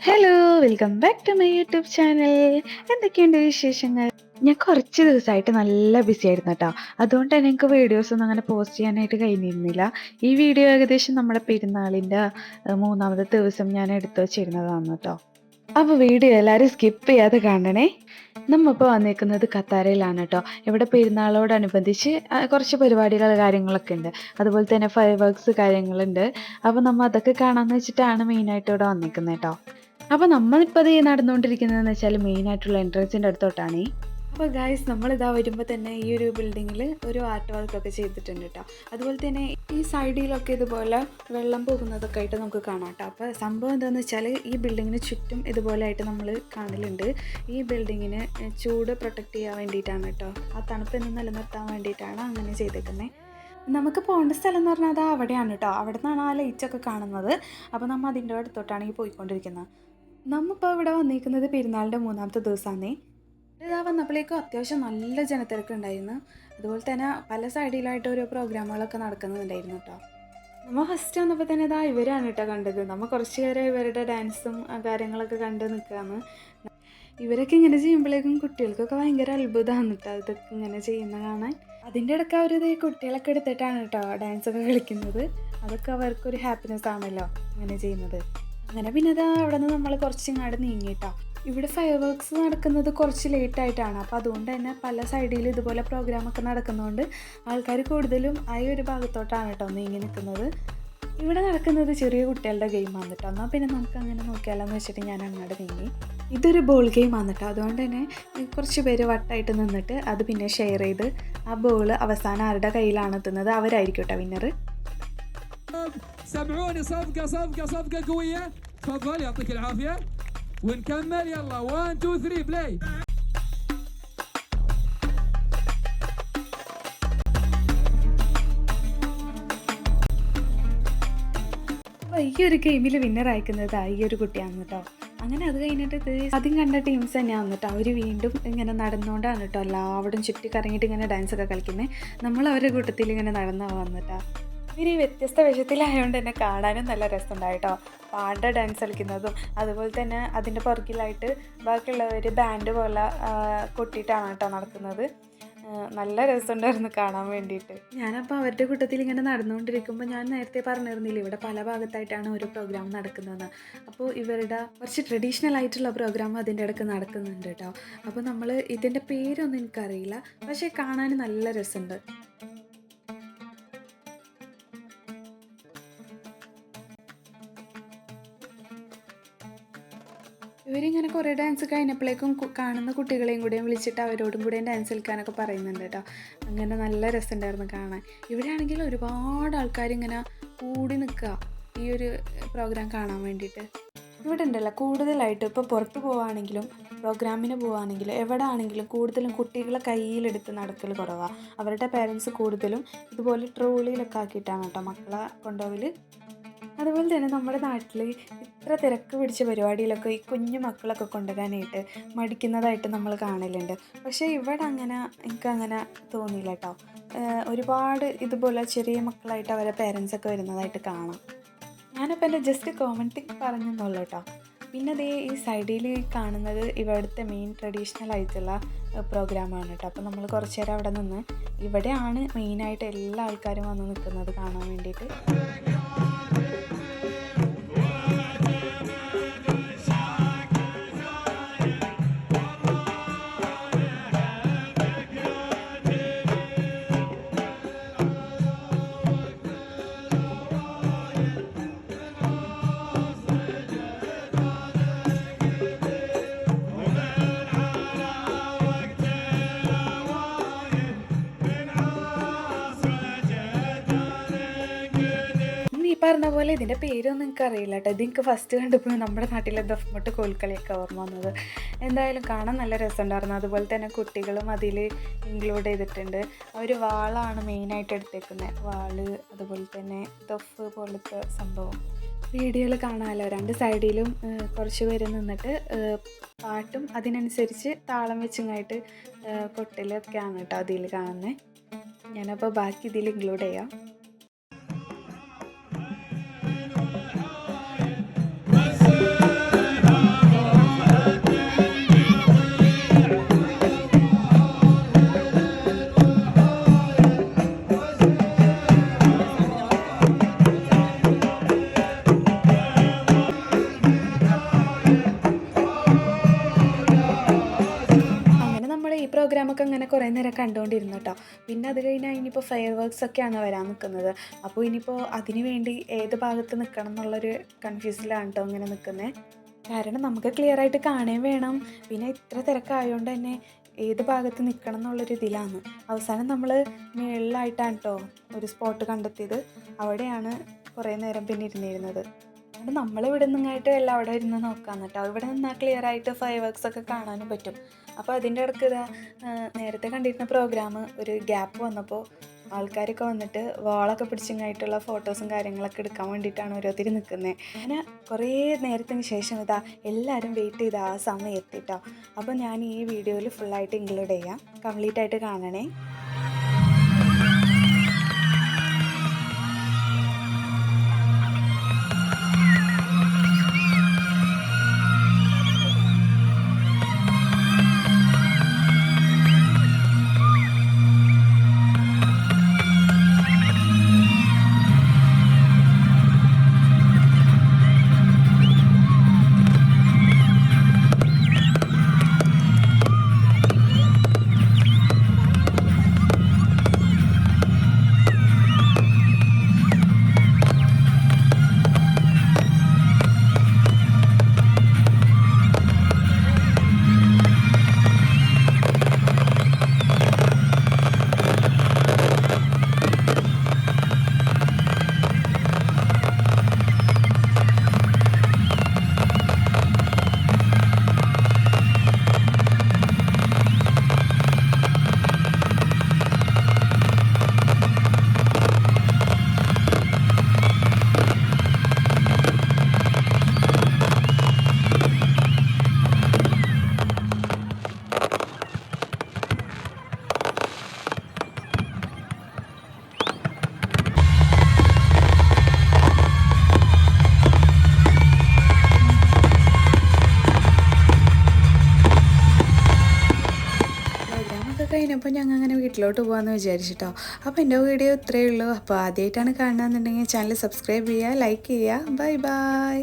Hello, welcome back to my YouTube channel. എന്തൊക്കെയുണ്ട് വിശേഷങ്ങൾ? ഞാൻ കുറച്ച് ദിവസമായിട്ട് നല്ല ബിസി ആയിരുന്നു കേട്ടോ. അതുകൊണ്ട് തന്നെ എനിക്ക് വീഡിയോസ് ഒന്നും അങ്ങനെ പോസ്റ്റ് ചെയ്യാനായിട്ട് കഴിഞ്ഞിരുന്നില്ല. ഈ വീഡിയോ ഏകദേശം നമ്മുടെ പെരുന്നാളിൻ്റെ മൂന്നാമത്തെ ദിവസം ഞാൻ എടുത്തു വച്ചിരുന്നതാണ് കേട്ടോ. അപ്പോൾ വീഡിയോ എല്ലാവരും സ്കിപ്പ് ചെയ്യാതെ കാണണേ. നമ്മളിപ്പോൾ വന്നിരിക്കുന്നത് ഖത്താറിലാണ് കേട്ടോ. ഇവിടെ പെരുന്നാളോടനുബന്ധിച്ച് കുറച്ച് പരിപാടികൾ കാര്യങ്ങളൊക്കെ ഉണ്ട്. അതുപോലെ തന്നെ ഫയർ വർക്ക്സ് കാര്യങ്ങളുണ്ട്. അപ്പോൾ നമ്മൾ അതൊക്കെ കാണാമെന്ന് വെച്ചിട്ടാണ് മെയിനായിട്ട് ഇവിടെ വന്നിരിക്കുന്നത് കേട്ടോ. അപ്പോൾ നമ്മളിപ്പോൾ ഇത് നടന്നുകൊണ്ടിരിക്കുന്നതെന്ന് വെച്ചാൽ മെയിനായിട്ടുള്ള എൻട്രൻസിൻ്റെ അടുത്തോട്ടാണ്. അപ്പോൾ ഗായ്സ്, നമ്മളിതാ വരുമ്പോൾ തന്നെ ഈ ഒരു ബിൽഡിങ്ങിൽ ഒരു ആർട്ട് വർക്കൊക്കെ ചെയ്തിട്ടുണ്ട് കേട്ടോ. അതുപോലെ തന്നെ ഈ സൈഡിലൊക്കെ ഇതുപോലെ വെള്ളം പോകുന്നതൊക്കെ ആയിട്ട് നമുക്ക് കാണാം കേട്ടോ. അപ്പോൾ സംഭവം എന്താണെന്ന് വെച്ചാൽ ഈ ബിൽഡിങ്ങിന് ചുറ്റും ഇതുപോലെ ആയിട്ട് നമ്മൾ കാണലുണ്ട്. ഈ ബിൽഡിങ്ങിന് ചൂട് പ്രൊട്ടക്റ്റ് ചെയ്യാൻ വേണ്ടിയിട്ടാണ് കേട്ടോ. ആ തണുപ്പ് നിലനിർത്താൻ വേണ്ടിയിട്ടാണ് അങ്ങനെ ചെയ്തേക്കുന്നത്. നമുക്ക് പോകേണ്ട സ്ഥലം എന്ന് പറഞ്ഞാൽ അത് അവിടെയാണ് കേട്ടോ. അവിടെ നിന്നാണ് ആ ലൈറ്റൊക്കെ കാണുന്നത്. അപ്പോൾ നമ്മൾ അതിൻ്റെ അടുത്തോട്ടാണ് ഈ പോയിക്കൊണ്ടിരിക്കുന്നത്. നമ്മളിപ്പോൾ ഇവിടെ വന്നിരിക്കുന്നത് പെരുന്നാളിൻ്റെ മൂന്നാമത്തെ ദിവസമാണ്. ഇതാ വന്നപ്പോഴേക്കും അത്യാവശ്യം നല്ല ജനത്തിരക്ക് ഉണ്ടായിരുന്നു. അതുപോലെ തന്നെ പല സൈഡിലായിട്ട് ഓരോ പ്രോഗ്രാമുകളൊക്കെ നടക്കുന്നുണ്ടായിരുന്നു കേട്ടോ. നമ്മൾ ഫസ്റ്റ് വന്നപ്പോൾ തന്നെ ഇതാ ഇവരാണ് കേട്ടോ കണ്ടത്. നമ്മൾ കുറച്ച് നേരം ഇവരുടെ ഡാൻസും കാര്യങ്ങളൊക്കെ കണ്ട് നിൽക്കുകയാണ്. ഇവരൊക്കെ ഇങ്ങനെ ചെയ്യുമ്പോഴേക്കും കുട്ടികൾക്കൊക്കെ ഭയങ്കര അത്ഭുതമാണ് കേട്ടോ ഇതൊക്കെ ഇങ്ങനെ ചെയ്യുന്ന കാണാൻ. അതിൻ്റെ ഇടയ്ക്ക് അവരിത് കുട്ടികളൊക്കെ എടുത്തിട്ടാണ് കേട്ടോ ഡാൻസൊക്കെ കളിക്കുന്നത്. അതൊക്കെ അവർക്കൊരു ഹാപ്പിനെസ് ആണല്ലോ അങ്ങനെ ചെയ്യുന്നത്. അങ്ങനെ പിന്നെ ഇതാ അവിടെ നിന്ന് നമ്മൾ കുറച്ചിങ്ങാട് നീങ്ങിയിട്ടോ. ഇവിടെ ഫയർ വർക്ക്സ് നടക്കുന്നത് കുറച്ച് ലേറ്റായിട്ടാണ്. അപ്പോൾ അതുകൊണ്ട് തന്നെ പല സൈഡിൽ ഇതുപോലെ പ്രോഗ്രാമൊക്കെ നടക്കുന്നതുകൊണ്ട് ആൾക്കാർ കൂടുതലും ആ ഒരു ഭാഗത്തോട്ടാണ് കേട്ടോ നീങ്ങി നിൽക്കുന്നത്. ഇവിടെ നടക്കുന്നത് ചെറിയ കുട്ടികളുടെ ഗെയിമാണ് കേട്ടോ. എന്നാൽ പിന്നെ നമുക്ക് അങ്ങനെ നോക്കിയാലോ എന്ന് വെച്ചിട്ട് ഞാൻ അങ്ങോട്ട് നീങ്ങി. ഇതൊരു ബോൾ ഗെയിമാണ് കേട്ടോ. അതുകൊണ്ട് തന്നെ കുറച്ച് പേര് വട്ടായിട്ട് നിന്നിട്ട് അത് പിന്നെ ഷെയർ ചെയ്ത് ആ ബോൾ അവസാനം ആരുടെ കയ്യിലാണ് എത്തുന്നത് അവരായിരിക്കും കേട്ടോ വിന്നർ. سمعوني صفقة صفقة صفقة قوية. تفضل يعطيك العافية ونكمل. يلا 1 2 3 بلاي. അപ്പോൾ ഈ ഒരു ഗെയിമിൽ വിന്നർ അയക്കുന്നത് ഈ ഒരു കുട്ടിയാണ് കേട്ടോ. അങ്ങനെ അത് കഴിഞ്ഞിട്ട് ആദ്യം കണ്ട ടീംസ് തന്നെയാണ് കേട്ടോ. അവർ വീണ്ടും ഇങ്ങനെ നടന്നുകൊണ്ടാണ് കേട്ടോ എല്ലാവരും ചുറ്റി കറങ്ങിയിട്ട് ഇങ്ങനെ ഡാൻസൊക്കെ കളിക്കുന്നത്. നമ്മൾ അവരുടെ കൂട്ടത്തിൽ ഇങ്ങനെ നടന്നു വന്നിട്ടാ. ഇവർ ഈ വ്യത്യസ്ത വേഷത്തിലായതുകൊണ്ട് തന്നെ കാണാനും നല്ല രസമുണ്ടായിട്ടോ. പാണ്ട ഡാൻസ് കളിക്കുന്നതും അതുപോലെ തന്നെ അതിൻ്റെ പുറകിലായിട്ട് ബാക്കിയുള്ളവർ ബാൻഡ് പോലെ കൊട്ടിയിട്ടാണ് കേട്ടോ നടക്കുന്നത്. നല്ല രസമുണ്ടായിരുന്നു കാണാൻ വേണ്ടിയിട്ട്. ഞാനപ്പോൾ അവരുടെ കൂട്ടത്തിൽ ഇങ്ങനെ നടന്നുകൊണ്ടിരിക്കുമ്പോൾ ഞാൻ നേരത്തെ പറഞ്ഞിരുന്നില്ല ഇവിടെ പല ഭാഗത്തായിട്ടാണ് ഒരു പ്രോഗ്രാം നടക്കുന്നത്. അപ്പോൾ ഇവരുടെ കുറച്ച് ട്രഡീഷണൽ ആയിട്ടുള്ള പ്രോഗ്രാം അതിൻ്റെ ഇടയ്ക്ക് നടക്കുന്നുണ്ട് കേട്ടോ. അപ്പോൾ നമ്മൾ ഇതിൻ്റെ പേരൊന്നും എനിക്കറിയില്ല, പക്ഷേ കാണാൻ നല്ല രസമുണ്ട്. ഇവരിങ്ങനെ കുറേ ഡാൻസ് കഴിഞ്ഞപ്പോഴേക്കും കാണുന്ന കുട്ടികളെയും കൂടെയും വിളിച്ചിട്ട് അവരോടും കൂടെ ഡാൻസ് കളിക്കാനൊക്കെ പറയുന്നുണ്ട് കേട്ടോ. അങ്ങനെ നല്ല രസമുണ്ടായിരുന്നു കാണാൻ. ഇവിടെ ആണെങ്കിൽ ഒരുപാട് ആൾക്കാർ ഇങ്ങനെ കൂടി നിൽക്കുക ഈ ഒരു പ്രോഗ്രാം കാണാൻ വേണ്ടിയിട്ട്. ഇവിടെ ഉണ്ടല്ലോ കൂടുതലായിട്ട് ഇപ്പോൾ പുറത്ത് പോവുകയാണെങ്കിലും പ്രോഗ്രാമിന് പോവുകയാണെങ്കിലും എവിടെ ആണെങ്കിലും കൂടുതലും കുട്ടികളെ കയ്യിലെടുത്ത് നടക്കൽ കുറവാണ്. അവരുടെ പേരൻസ് കൂടുതലും ഇതുപോലെ ട്രോളിയിലൊക്കെ ആക്കിയിട്ടാണ് കേട്ടോ മക്കളെ കൊണ്ടുപോകൽ. അതുപോലെ തന്നെ നമ്മുടെ നാട്ടിൽ ഇത്ര തിരക്ക് പിടിച്ച പരിപാടിയിലൊക്കെ ഈ കുഞ്ഞു മക്കളൊക്കെ കൊണ്ടുപോകാനായിട്ട് മടിക്കുന്നതായിട്ട് നമ്മൾ കാണലുണ്ട്. പക്ഷേ ഇവിടെ അങ്ങനെ എനിക്കങ്ങനെ തോന്നിയില്ല കേട്ടോ. ഒരുപാട് ഇതുപോലെ ചെറിയ മക്കളായിട്ട് അവരെ പേരൻസൊക്കെ വരുന്നതായിട്ട് കാണാം. ഞാനപ്പോൾ എൻ്റെ ജസ്റ്റ് കോമൻറ്റ് പറഞ്ഞെന്നുള്ളൂ കേട്ടോ. പിന്നെ അതേ ഈ സൈഡിൽ കാണുന്നത് ഇവിടുത്തെ മെയിൻ ട്രഡീഷണൽ ആയിട്ടുള്ള പ്രോഗ്രാമാണ് കേട്ടോ. അപ്പോൾ നമ്മൾ കുറച്ച് നേരം അവിടെ നിന്ന് ഇവിടെയാണ് മെയിനായിട്ട് എല്ലാ ആൾക്കാരും വന്ന് നിൽക്കുന്നത് കാണാൻ വേണ്ടിയിട്ട്. പറഞ്ഞ പോലെ ഇതിൻ്റെ പേരൊന്നും എനിക്കറിയില്ല കേട്ടോ. ഇത് എനിക്ക് ഫസ്റ്റ് കണ്ടപ്പോൾ നമ്മുടെ നാട്ടിലെ ദഫ്മുട്ട് കോൽക്കളിയൊക്കെ ഓർമ്മ വന്നത്. എന്തായാലും കാണാൻ നല്ല രസമുണ്ടായിരുന്നു. അതുപോലെ തന്നെ കുട്ടികളും അതിൽ ഇൻക്ലൂഡ് ചെയ്തിട്ടുണ്ട്. അവർ വാളാണ് മെയിനായിട്ട് എടുത്തേക്കുന്നത്. വാള് അതുപോലെ തന്നെ ദഫ് പോലത്തെ സംഭവം വീഡിയോയിൽ കാണാമല്ലോ. രണ്ട് സൈഡിലും കുറച്ച് പേര് നിന്നിട്ട് പാട്ടും അതിനനുസരിച്ച് താളം വെച്ചിങ്ങായിട്ട് കൊട്ടിലൊക്കെയാണ് കേട്ടോ അതിൽ കാണുന്നത്. ഞാനപ്പോൾ ബാക്കി ഇതിൽ ഇൻക്ലൂഡ് ചെയ്യാം. പ്രോഗ്രാമൊക്കെ അങ്ങനെ കുറേ നേരം കണ്ടുകൊണ്ടിരുന്നു കേട്ടോ. പിന്നെ അത് കഴിഞ്ഞാൽ ഇനിയിപ്പോൾ ഫെയർ വർക്ക്സ് ഒക്കെയാണ് വരാൻ നിൽക്കുന്നത്. അപ്പോൾ ഇനിയിപ്പോൾ അതിന് വേണ്ടി ഏത് ഭാഗത്ത് നിൽക്കണം എന്നുള്ളൊരു കൺഫ്യൂസിലാണ് കേട്ടോ ഇങ്ങനെ നിൽക്കുന്നത്. കാരണം നമുക്ക് ക്ലിയർ ആയിട്ട് കാണുകയും വേണം. പിന്നെ ഇത്ര തിരക്കായതുകൊണ്ട് തന്നെ ഏത് ഭാഗത്ത് നിൽക്കണം എന്നുള്ളൊരു ഇതിലാണ്. അവസാനം നമ്മൾ മുകളിലായിട്ടാണ് കേട്ടോ ഒരു സ്പോട്ട് കണ്ടെത്തിയത്. അവിടെയാണ് കുറേ നേരം പിന്നെ ഇരുന്നിരുന്നത്. അതുകൊണ്ട് നമ്മളിവിടെ നിന്നായിട്ട് എല്ലാം അവിടെ ഇരുന്ന് നോക്കാമെന്ന് കേട്ടോ. ഇവിടെ നിന്നാൽ ക്ലിയർ ആയിട്ട് ഫയർ വർക്ക്സ് ഒക്കെ കാണാനും പറ്റും. അപ്പോൾ അതിൻ്റെ ഇടയ്ക്ക് നേരത്തെ കണ്ടിരുന്ന പ്രോഗ്രാം ഒരു ഗ്യാപ്പ് വന്നപ്പോൾ ആൾക്കാരൊക്കെ വന്നിട്ട് വാളൊക്കെ പിടിച്ചിങ്ങായിട്ടുള്ള ഫോട്ടോസും കാര്യങ്ങളൊക്കെ എടുക്കാൻ വേണ്ടിയിട്ടാണ് ഓരോരുത്തർ നിൽക്കുന്നത്. അങ്ങനെ കുറേ നേരത്തിന് ശേഷം എല്ലാവരും വെയിറ്റ് ചെയ്ത് ആ സമയം എത്തിട്ടോ. അപ്പോൾ ഞാൻ ഈ വീഡിയോയിൽ ഫുള്ളായിട്ട് ഇൻക്ലൂഡ് ചെയ്യാം, കംപ്ലീറ്റ് ആയിട്ട് കാണണേ. കഴിഞ്ഞപ്പോൾ ഞങ്ങൾ അങ്ങനെ വീട്ടിലോട്ട് പോകാമെന്ന് വിചാരിച്ചിട്ടോ. അപ്പോൾ എൻ്റെ വീഡിയോ ഇത്രയേ ഉള്ളൂ. അപ്പോൾ ആദ്യമായിട്ടാണ് കാണുകയെന്നുണ്ടെങ്കിൽ ചാനൽ സബ്സ്ക്രൈബ് ചെയ്യുക, ലൈക്ക് ചെയ്യുക. Bye bye.